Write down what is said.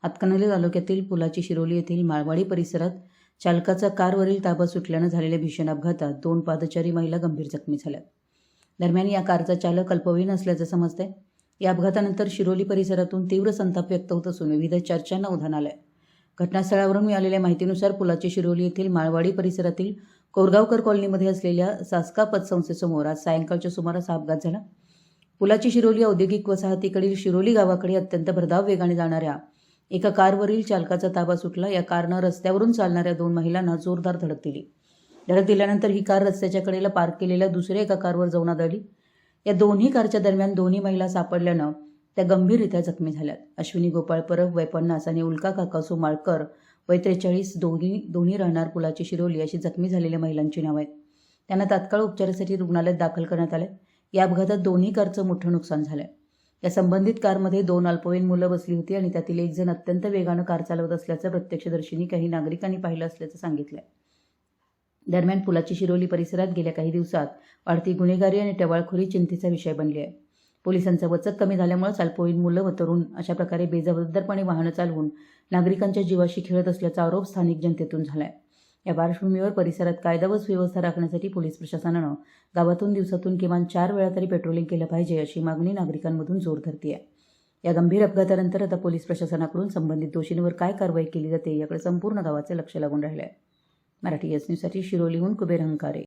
हातकणंगले तालुक्यातील पुलाची शिरोली येथील माळवाडी परिसरात चालकाचा कारवरील ताबा सुटल्यानं झालेल्या भीषण अपघातात 2 पादचारी महिला गंभीर जखमी झाल्या. दरम्यान या कारचा चालक अल्पवयीन असल्याचं समजतंय. या अपघातानंतर शिरोली परिसरातून तीव्र संताप व्यक्त होत असून विविध चर्चांना उधाण आलंय. घटनास्थळावरून मिळालेल्या माहितीनुसार पुलाची शिरोली येथील माळवाडी परिसरातील कोरगावकर कॉलनीमध्ये असलेल्या सास्का पतसंस्थेसमोर आज सायंकाळच्या सुमारास हा अपघात झाला. पुलाची शिरोली औद्योगिक वसाहतीकडील शिरोली गावाकडे अत्यंत भरधाव वेगाने जाणाऱ्या एका कारवरील चालकाचा ताबा सुटला. या कारनं रस्त्यावरून चालणाऱ्या 2 महिलांना जोरदार धडक दिली. धडक दिल्यानंतर ही कार रस्त्याच्या कडेला पार्क केलेल्या दुसऱ्या एका कारवर जाऊन आदळली. या दोन्ही कारच्या दरम्यान दोन्ही महिला सापडल्यानं त्या गंभीररित्या जखमी झाल्यात. अश्विनी गोपाळ परब वय 50 आणि उल्का काकासू माळकर वय 43 दोन्ही राहणार पुलाची शिरोली अशी जखमी झालेल्या महिलांची नावं आहेत. त्यांना तात्काळ उपचारासाठी रुग्णालयात दाखल करण्यात आले. या अपघातात दोन्ही कारचं मोठं नुकसान झालंय. या संबंधित कारमध्ये 2 अल्पवयीन मुलं बसली होती आणि त्यातील एक जण अत्यंत वेगानं कार चालवत असल्याचं प्रत्यक्षदर्शींनी काही नागरिकांनी पाहिलं असल्याचं सांगितलंय. दरम्यान पुलाची शिरोली परिसरात गेल्या काही दिवसात वाढती गुन्हेगारी आणि टवाळखोरी चिंतेचा विषय बनली आहे. पोलिसांचा वचक कमी झाल्यामुळे अल्पवयीन मुलं व तरुण अशा प्रकारे बेजबाबदारपणे वाहनं चालवून नागरिकांच्या जीवाशी खेळत असल्याचा आरोप स्थानिक जनतेतून झालाय. या पार्श्वभूमीवर परिसरात कायदा व सुव्यवस्था राखण्यासाठी पोलीस प्रशासनानं गावातून दिवसातून किमान 4 वेळा तरी पेट्रोलिंग केलं पाहिजे अशी मागणी नागरिकांमधून जोर धरते आहे. या गंभीर अपघातानंतर आता पोलीस प्रशासनाकडून संबंधित दोषींवर काय कारवाई केली जाते याकडे संपूर्ण गावाचे लक्ष लागून राहिले आहे. मराठी एस न्यूजसाठी शिरोलीहून कुबेर हंकारे.